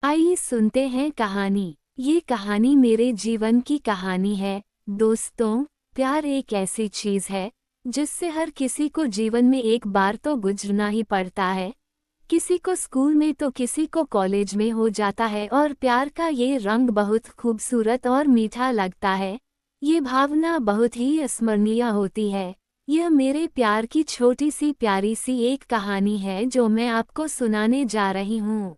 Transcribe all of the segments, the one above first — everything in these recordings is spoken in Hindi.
आइए सुनते हैं कहानी। ये कहानी मेरे जीवन की कहानी है। दोस्तों, प्यार एक ऐसी चीज है जिससे हर किसी को जीवन में एक बार तो गुजरना ही पड़ता है। किसी को स्कूल में तो किसी को कॉलेज में हो जाता है और प्यार का ये रंग बहुत खूबसूरत और मीठा लगता है। ये भावना बहुत ही स्मरणीय होती है। यह मेरे प्यार की छोटी सी प्यारी सी एक कहानी है जो मैं आपको सुनाने जा रही हूँ।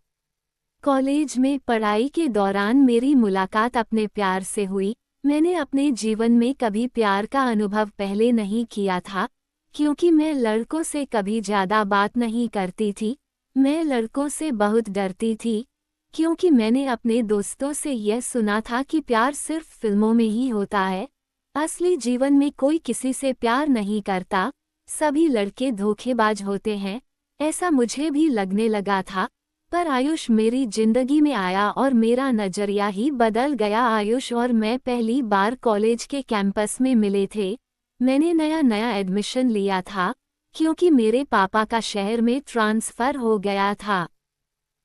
कॉलेज में पढ़ाई के दौरान मेरी मुलाकात अपने प्यार से हुई। मैंने अपने जीवन में कभी प्यार का अनुभव पहले नहीं किया था, क्योंकि मैं लड़कों से कभी ज़्यादा बात नहीं करती थी। मैं लड़कों से बहुत डरती थी, क्योंकि मैंने अपने दोस्तों से यह सुना था कि प्यार सिर्फ फिल्मों में ही होता है। असली जीवन में कोई किसी से प्यार नहीं करता, सभी लड़के धोखेबाज होते हैं। ऐसा मुझे भी लगने लगा था। पर आयुष मेरी जिंदगी में आया और मेरा नजरिया ही बदल गया। आयुष और मैं पहली बार कॉलेज के कैंपस में मिले थे। मैंने नया नया एडमिशन लिया था, क्योंकि मेरे पापा का शहर में ट्रांसफ़र हो गया था।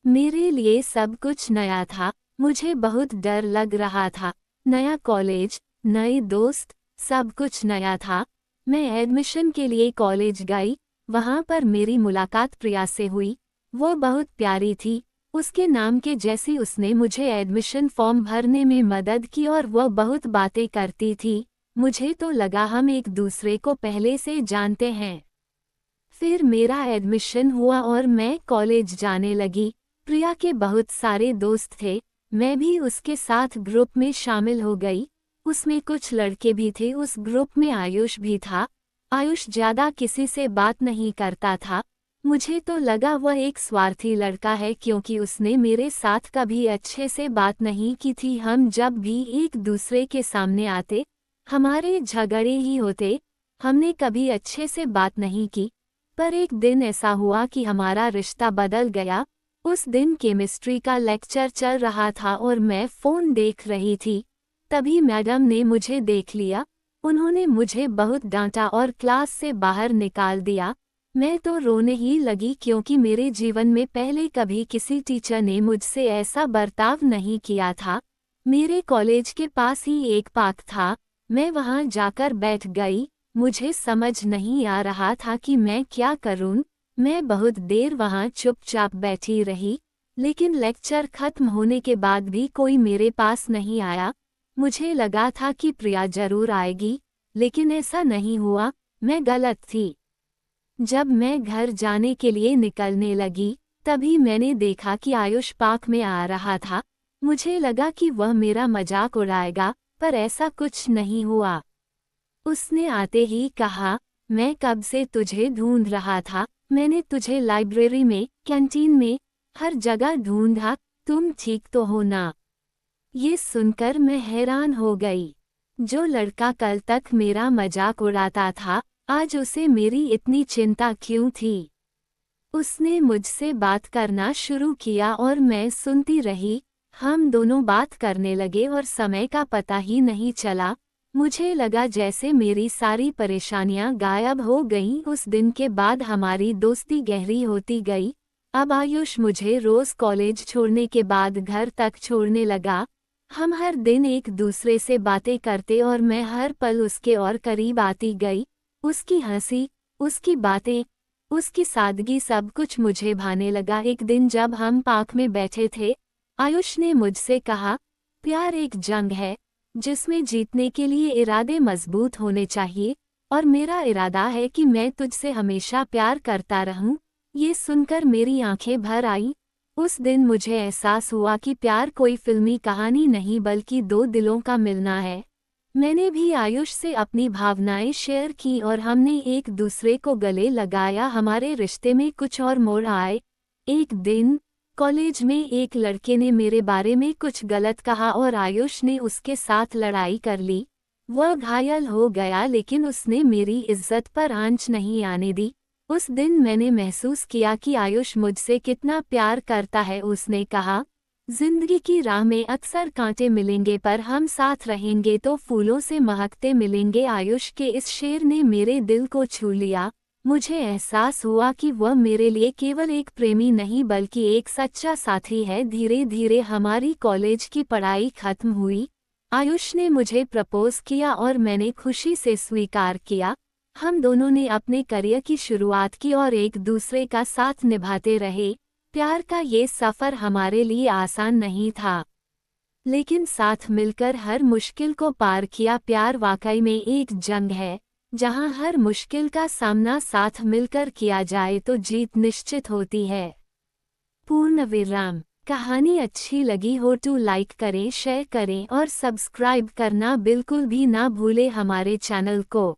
मेरे लिए सब कुछ नया था। मुझे बहुत डर लग रहा था। नया कॉलेज, नए दोस्त, सब कुछ नया था। मैं एडमिशन के लिए कॉलेज गई। वहाँ पर मेरी मुलाकात प्रिया से हुई। वो बहुत प्यारी थी। उसके नाम के जैसी उसने मुझे एडमिशन फॉर्म भरने में मदद की और वो बहुत बातें करती थी। मुझे तो लगा हम एक दूसरे को पहले से जानते हैं। फिर मेरा एडमिशन हुआ और मैं कॉलेज जाने लगी। प्रिया के बहुत सारे दोस्त थे। मैं भी उसके साथ ग्रुप में शामिल हो गई। उसमें कुछ लड़के भी थे। उस ग्रुप में आयुष भी था। आयुष ज़्यादा किसी से बात नहीं करता था। मुझे तो लगा वह एक स्वार्थी लड़का है, क्योंकि उसने मेरे साथ कभी अच्छे से बात नहीं की थी। हम जब भी एक दूसरे के सामने आते, हमारे झगड़े ही होते। हमने कभी अच्छे से बात नहीं की। पर एक दिन ऐसा हुआ कि हमारा रिश्ता बदल गया। उस दिन केमिस्ट्री का लेक्चर चल रहा था और मैं फ़ोन देख रही थी। तभी मैडम ने मुझे देख लिया। उन्होंने मुझे बहुत डांटा और क्लास से बाहर निकाल दिया। मैं तो रोने ही लगी, क्योंकि मेरे जीवन में पहले कभी किसी टीचर ने मुझसे ऐसा बर्ताव नहीं किया था। मेरे कॉलेज के पास ही एक पार्क था। मैं वहां जाकर बैठ गई। मुझे समझ नहीं आ रहा था कि मैं क्या करूं। मैं बहुत देर वहां चुपचाप बैठी रही, लेकिन लेक्चर खत्म होने के बाद भी कोई मेरे पास नहीं आया। मुझे लगा था कि प्रिया जरूर आएगी, लेकिन ऐसा नहीं हुआ। मैं गलत थी। जब मैं घर जाने के लिए निकलने लगी, तभी मैंने देखा कि आयुष पार्क में आ रहा था। मुझे लगा कि वह मेरा मजाक उड़ाएगा, पर ऐसा कुछ नहीं हुआ। उसने आते ही कहा, मैं कब से तुझे ढूंढ रहा था। मैंने तुझे लाइब्रेरी में, कैंटीन में, हर जगह ढूंढा। तुम ठीक तो हो ना? ये सुनकर मैं हैरान हो गई। जो लड़का कल तक मेरा मजाक उड़ाता था, आज उसे मेरी इतनी चिंता क्यों थी? उसने मुझसे बात करना शुरू किया और मैं सुनती रही। हम दोनों बात करने लगे और समय का पता ही नहीं चला। मुझे लगा जैसे मेरी सारी परेशानियां गायब हो गईं। उस दिन के बाद हमारी दोस्ती गहरी होती गई। अब आयुष मुझे रोज कॉलेज छोड़ने के बाद घर तक छोड़ने लगा। हम हर दिन एक दूसरे से बातें करते और मैं हर पल उसके और करीब आती गई। उसकी हंसी, उसकी बातें, उसकी सादगी, सब कुछ मुझे भाने लगा। एक दिन जब हम पार्क में बैठे थे, आयुष ने मुझसे कहा, प्यार एक जंग है जिसमें जीतने के लिए इरादे मजबूत होने चाहिए, और मेरा इरादा है कि मैं तुझसे हमेशा प्यार करता रहूं। ये सुनकर मेरी आंखें भर आईं। उस दिन मुझे एहसास हुआ कि प्यार कोई फिल्मी कहानी नहीं, बल्कि दो दिलों का मिलना है। मैंने भी आयुष से अपनी भावनाएं शेयर की और हमने एक दूसरे को गले लगाया। हमारे रिश्ते में कुछ और मोड़ आए। एक दिन कॉलेज में एक लड़के ने मेरे बारे में कुछ गलत कहा और आयुष ने उसके साथ लड़ाई कर ली। वह घायल हो गया, लेकिन उसने मेरी इज्जत पर आंच नहीं आने दी। उस दिन मैंने महसूस किया कि आयुष मुझसे कितना प्यार करता है। उसने कहा, जिंदगी की राह में अक्सर कांटे मिलेंगे, पर हम साथ रहेंगे तो फूलों से महकते मिलेंगे। आयुष के इस शेर ने मेरे दिल को छू लिया। मुझे एहसास हुआ कि वह मेरे लिए केवल एक प्रेमी नहीं बल्कि एक सच्चा साथी है। धीरे धीरे हमारी कॉलेज की पढ़ाई खत्म हुई। आयुष ने मुझे प्रपोज किया और मैंने खुशी से स्वीकार किया। हम दोनों ने अपने करियर की शुरुआत की और एक दूसरे का साथ निभाते रहे। प्यार का ये सफ़र हमारे लिए आसान नहीं था, लेकिन साथ मिलकर हर मुश्किल को पार किया। प्यार वाकई में एक जंग है, जहां हर मुश्किल का सामना साथ मिलकर किया जाए तो जीत निश्चित होती है। पूर्ण विराम। कहानी अच्छी लगी हो तो लाइक करें, शेयर करें और सब्सक्राइब करना बिल्कुल भी ना भूलें हमारे चैनल को।